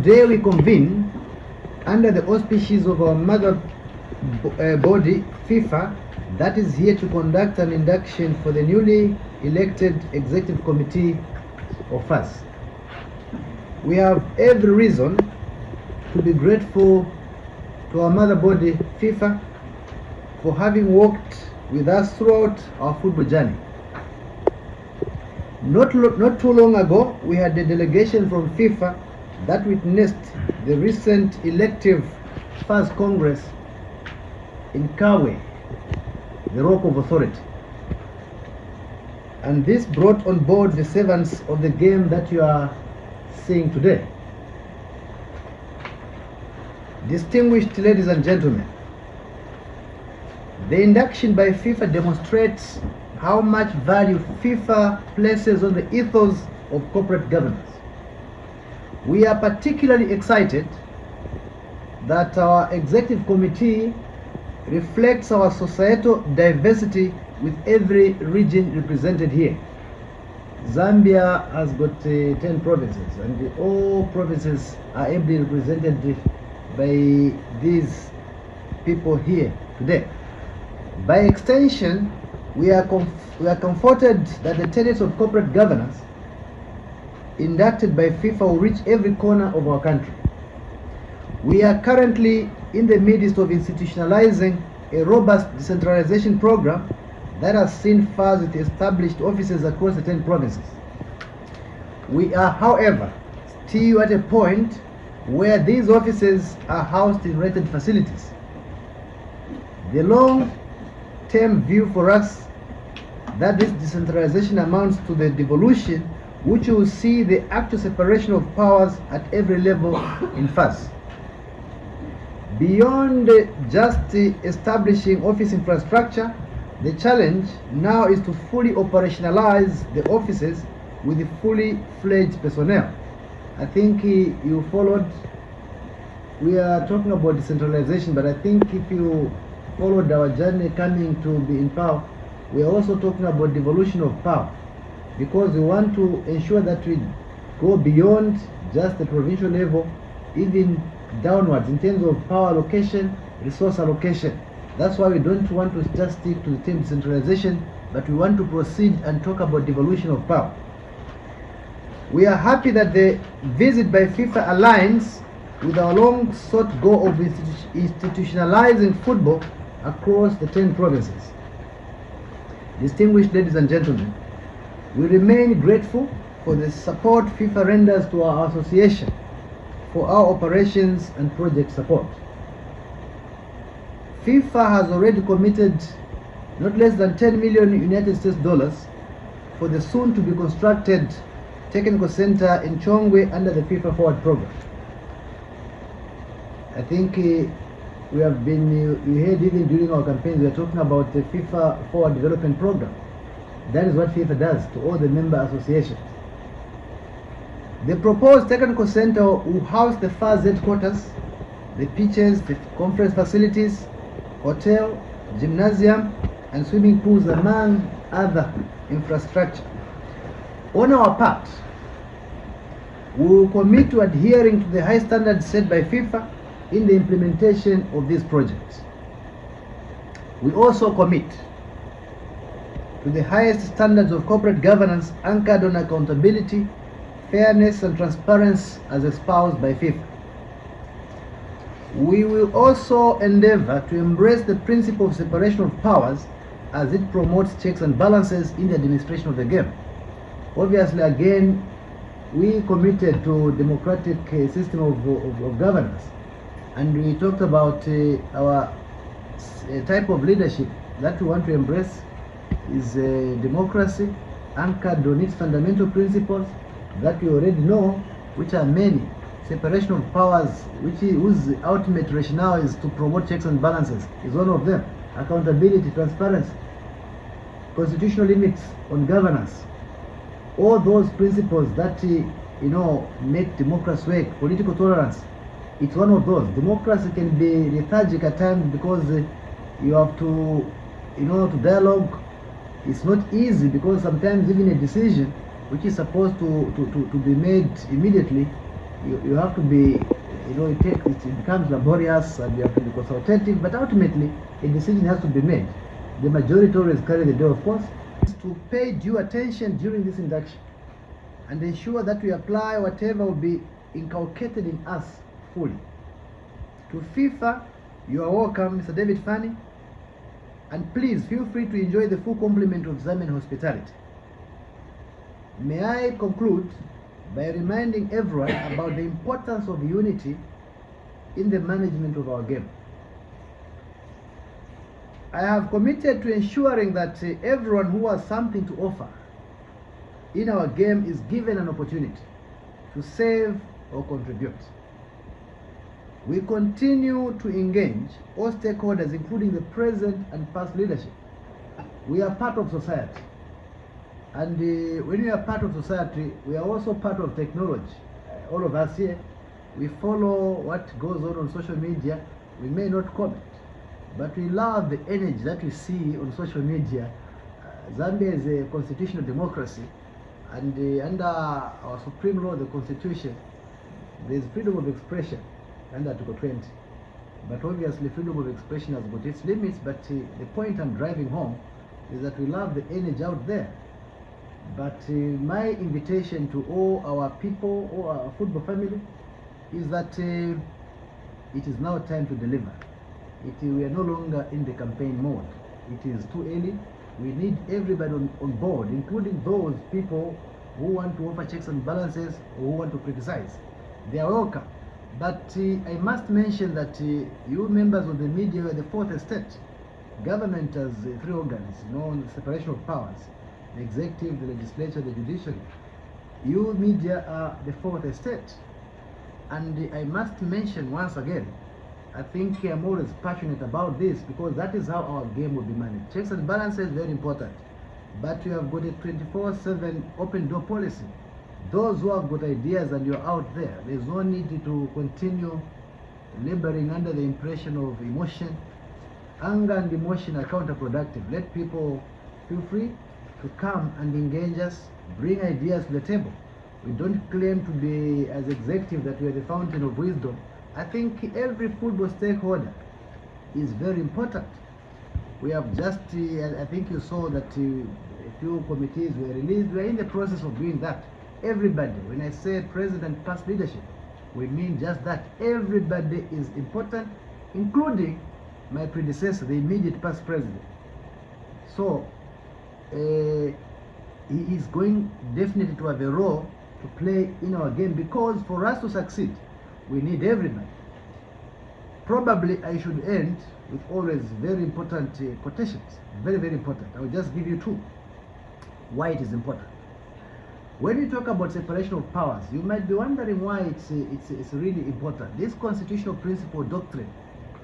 Today we convene under the auspices of our mother body, FIFA, that is here to conduct an induction for the newly elected Executive Committee of FAZ. We have every reason to be grateful to our mother body, FIFA, for having worked with us throughout our football journey. Not too long ago, we had a delegation from FIFA that witnessed the recent elective FAZ Congress in Kawe, the Rock of Authority. And this brought on board the servants of the game that you are seeing today. Distinguished ladies and gentlemen, the induction by FIFA demonstrates how much value FIFA places on the ethos of corporate governance. We are particularly excited that our executive committee reflects our societal diversity with every region represented here. Zambia has got 10 provinces, and all provinces are ably represented by these people here today. By extension, we are comforted that the tenets of corporate governance inducted by FIFA will reach every corner of our country. We are currently in the midst of institutionalizing a robust decentralization program that has seen FAZ with established offices across the 10 provinces. We are, however, still at a point where these offices are housed in rented facilities. The long-term view for us that this decentralization amounts to the devolution, which will see the actual separation of powers at every level in FAZ. Beyond just establishing office infrastructure, the challenge now is to fully operationalize the offices with fully fledged personnel. I think you followed, we are talking about decentralization, but I think if you followed our journey coming to be in power, we are also talking about devolution of power, because we want to ensure that we go beyond just the provincial level, even downwards in terms of power allocation, resource allocation. That's why we don't want to just stick to the term decentralization, but we want to proceed and talk about devolution of power. We are happy that the visit by FIFA aligns with our long sought goal of institutionalizing football across the 10 provinces. Distinguished ladies and gentlemen, we remain grateful for the support FIFA renders to our association for our operations and project support. FIFA has already committed not less than 10 million United States dollars for the soon to be constructed technical center in Chongwe under the FIFA Forward program. I think we have been, you heard even during our campaigns, we are talking about the FIFA Forward Development Program. That is what FIFA does to all the member associations. The proposed technical center will house the FAZ headquarters, the pitches, the conference facilities, hotel, gymnasium, and swimming pools, among other infrastructure. On our part, we will commit to adhering to the high standards set by FIFA in the implementation of these projects. We also commit to the highest standards of corporate governance anchored on accountability, fairness, and transparency as espoused by FIFA. We will also endeavor to embrace the principle of separation of powers as it promotes checks and balances in the administration of the game. Obviously, again, we committed to democratic system of governance, and we talked about our type of leadership that we want to embrace is democracy anchored on its fundamental principles that we already know, which are many. Separation of powers, whose ultimate rationale is to promote checks and balances, is one of them. Accountability, transparency, constitutional limits on governance. All those principles that make democracy work. Political tolerance, it's one of those. Democracy can be lethargic at times because you have to, to dialogue. It's not easy because sometimes even a decision which is supposed to be made immediately you have to be, it becomes laborious and you have to be consultative, but ultimately a decision has to be made. The majority always carry the day, of course. Is to pay due attention during this induction and ensure that we apply whatever will be inculcated in us fully. To FIFA, you are welcome, Mr. David Fanny, and please feel free to enjoy the full complement of Zambian hospitality. May I conclude by reminding everyone about the importance of unity in the management of our game. I have committed to ensuring that everyone who has something to offer in our game is given an opportunity to save or contribute. We continue to engage all stakeholders, including the present and past leadership. We are part of society. And when we are part of society, we are also part of technology. All of us here, we follow what goes on social media. We may not comment, but we love the energy that we see on social media. Zambia is a constitutional democracy, and under our supreme law, the Constitution, there is freedom of expression under Article 20. But obviously, freedom of expression has got its limits. But the point I'm driving home is that we love the energy out there. But my invitation to all our people, all our football family, is that it is now time to deliver. We are no longer in the campaign mode. It is too early. We need everybody on board, including those people who want to offer checks and balances or who want to criticize. They are welcome. But I must mention that you members of the media are the fourth estate. Government has three organs, separation of powers: the executive, the legislature, the judiciary. You media are the fourth estate. And I must mention once again, I think I'm always passionate about this because that is how our game will be managed. Checks and balances, very important. But you have got a 24/7 open door policy. Those who have got ideas and you're out there, there's no need to continue laboring under the impression of emotion. Anger and emotion are counterproductive. Let people feel free to come and engage us, bring ideas to the table. We don't claim to be, as executive, that we are the fountain of wisdom. I think every football stakeholder is very important. We have just, I think you saw that a few committees were released. We are in the process of doing that. Everybody, when I say president past leadership, we mean just that. Everybody is important, including my predecessor, the immediate past president. So, he is going definitely to have a role to play in our game, because for us to succeed, we need everybody. Probably I should end with always very important quotations. Very, very important. I will just give you two. Why it is important. When we talk about separation of powers, you might be wondering why it's really important. This constitutional principle doctrine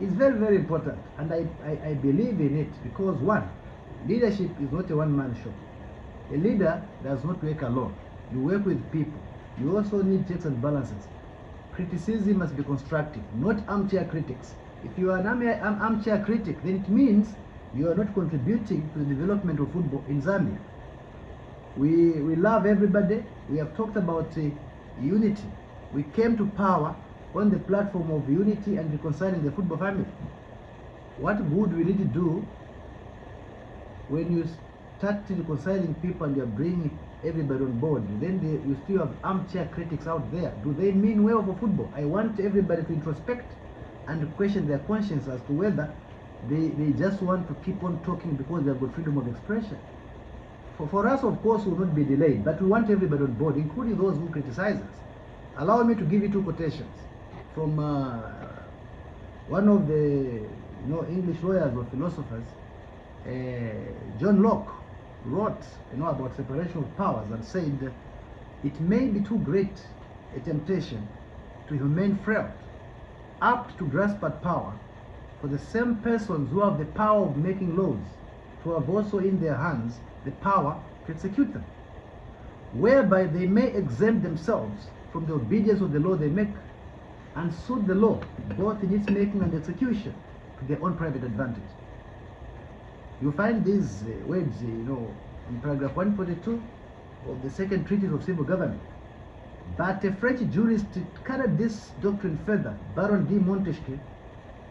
is very, very important, and I believe in it because, one, leadership is not a one-man show. A leader does not work alone. You work with people. You also need checks and balances. Criticism must be constructive, not armchair critics. If you are an armchair critic, then it means you are not contributing to the development of football in Zambia. We love everybody. We have talked about unity. We came to power on the platform of unity and reconciling the football family. What good will it do when you start reconciling people and you are bringing everybody on board? Then you still have armchair critics out there. Do they mean well for football? I want everybody to introspect and question their conscience as to whether they just want to keep on talking because they have got freedom of expression. For us, of course, will not be delayed, but we want everybody on board, including those who criticize us. Allow me to give you two quotations from one of the English lawyers or philosophers. John Locke wrote about separation of powers and said, "It may be too great a temptation to human frailty, apt to grasp at power, for the same persons who have the power of making laws to have also in their hands the power to execute them, whereby they may exempt themselves from the obedience of the law they make, and suit the law, both in its making and execution, to their own private advantage." You find these words, in paragraph 142 of the second treatise of civil government. But a French jurist carried this doctrine further, Baron de Montesquieu,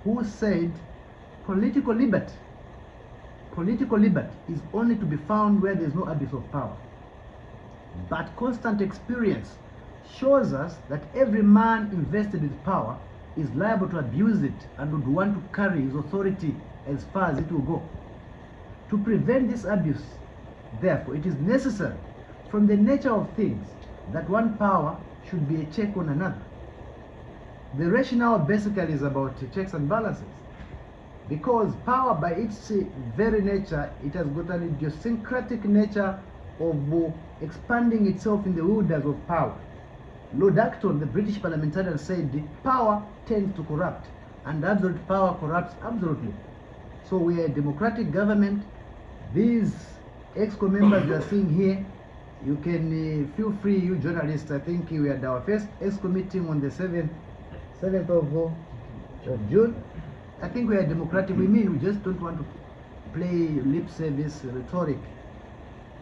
who said political liberty is only to be found where there is no abuse of power. But constant experience shows us that every man invested with power is liable to abuse it and would want to carry his authority as far as it will go. To prevent this abuse, therefore, it is necessary from the nature of things that one power should be a check on another. The rationale basically is about checks and balances, because power by its very nature, it has got an idiosyncratic nature of expanding itself in the wilderness of power. Lord Acton, the British parliamentarian, said power tends to corrupt, and absolute power corrupts absolutely. So we are a democratic government. These EXCO members you are seeing here, you can feel free, you journalists. I think we had our first EXCO meeting on the 7th of June. I think we are democratic. We mean we just don't want to play lip service rhetoric.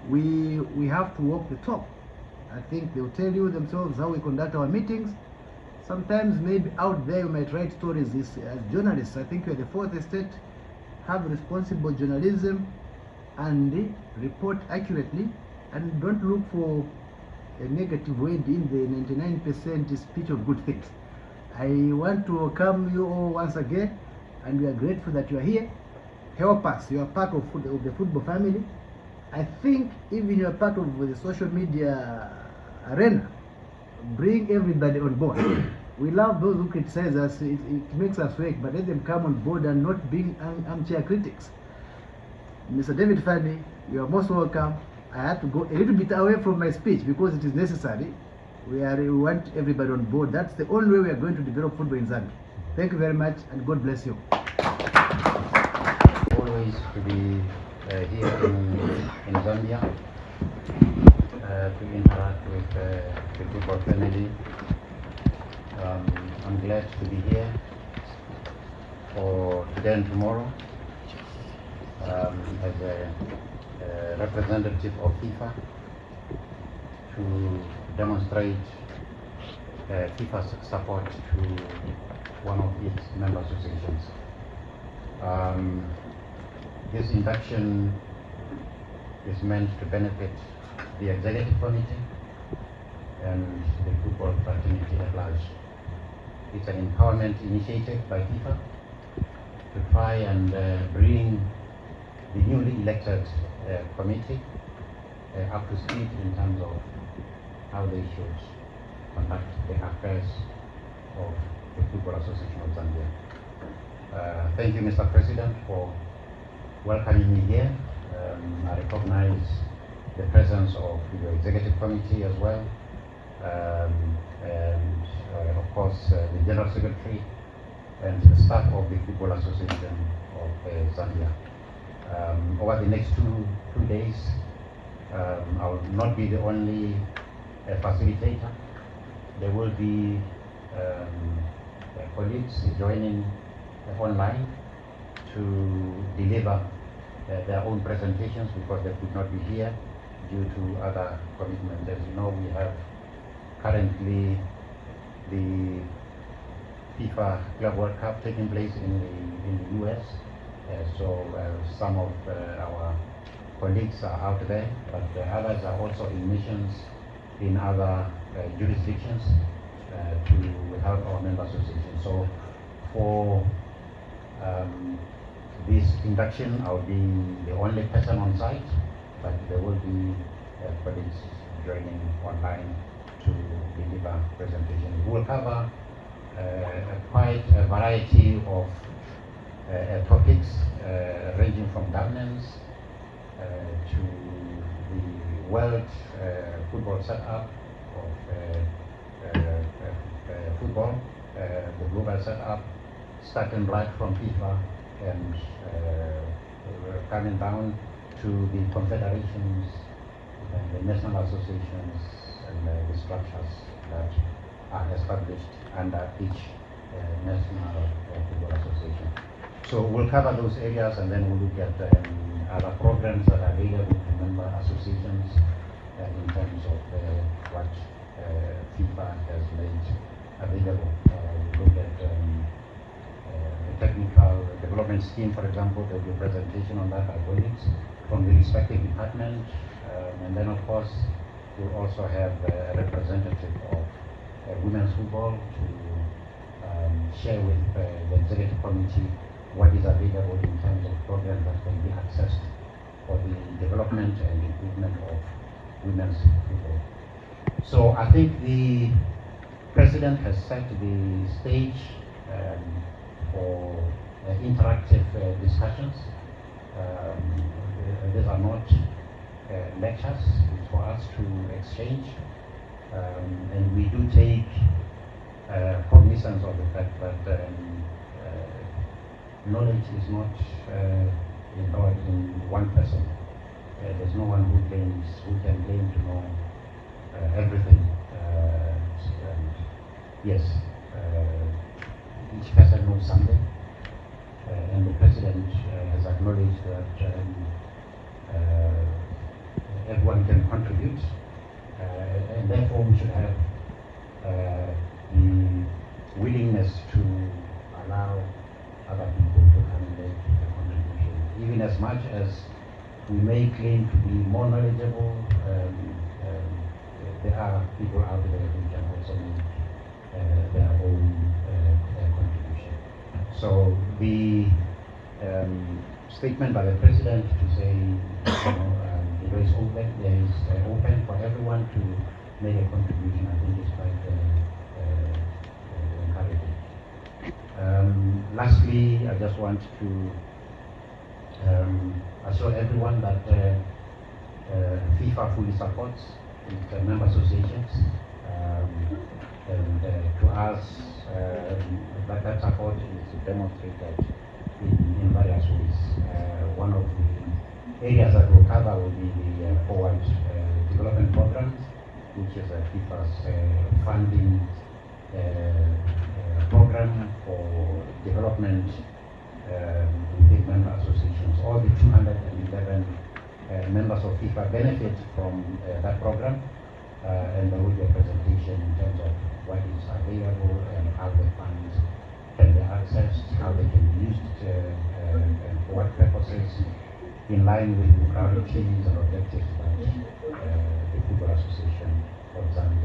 We have to walk the talk. I think they'll tell you themselves how we conduct our meetings. Sometimes maybe out there you might write stories as journalists. I think we're the fourth estate, have responsible journalism and report accurately, and don't look for a negative word in the 99% speech of good things. I want to welcome you all once again, and we are grateful that you are here. Help us. You are part of the football family. I think even you are part of the social media arena. Bring everybody on board. We love those who criticize us. It makes us wake, but let them come on board and not being armchair critics. Mr. David Fanny, you are most welcome. I had to go a little bit away from my speech because it is necessary. We want everybody on board. That's the only way we are going to develop football in Zambia. Thank you very much, and God bless you. Always to be here in Zambia, to interact with the football family. I'm glad to be here for today and tomorrow as a representative of FIFA to demonstrate FIFA support to one of its member associations. This induction is meant to benefit the executive committee and the football fraternity at large. It's an empowerment initiative by FIFA to try and bring the newly elected committee up to speed in terms of how they should conduct the affairs of the Football Association of Zambia. Thank you, Mr. President, for welcoming me here. I recognize the presence of your executive committee as well, and of course the General Secretary and the staff of the Football Association of Zambia. Over the next two days, I will not be the only facilitator. There will be colleagues joining online to deliver their own presentations because they could not be here due to other commitments. As you know, we have currently the FIFA Club World Cup taking place in the US. So some of our colleagues are out there, but others are also in missions in other jurisdictions to help our member association. So for this induction, I'll be the only person on site, but there will be colleagues joining online to deliver presentations. We will cover quite a variety of topics ranging from governance to the world football setup of football, the global setup, starting right from FIFA and coming down to the confederations and the national associations and the structures that are established under each national football association. So we'll cover those areas, and then we'll look at other programs that are available to member associations in terms of what FIFA has made available. We look at the technical development scheme, for example. There will be a presentation on that by colleagues from the respective department, and then of course we'll also have a representative of women's football to share with the executive committee what is available in terms of programs that can be accessed for the development and improvement of women's football. So I think the President has set the stage for interactive discussions. These are not lectures, it's for us to exchange, and we do take cognizance of the fact that knowledge is not endowed in one person. There's no one who can claim to know everything. And yes, each person knows something, and the President has acknowledged that everyone can contribute, and therefore we should have the willingness to allow other people to come and make a contribution. Even as much as we may claim to be more knowledgeable, there are people out there who can also make their own contribution. So the statement by the President to say, the door is open for everyone to make a contribution, I think is quite encouraging. Lastly, I just want to assure everyone that FIFA fully supports its member associations, and to us that support is demonstrated in various ways. One of the areas that we'll cover will be the forward development programs, which is FIFA's funding program for development within member associations. All the 211 members of FIFA benefit from that program, and there will be a presentation in terms of what is available and how the funds can be accessed, how they can be used, and for what purposes, in line with the priorities and objectives that the Football Association of Zambia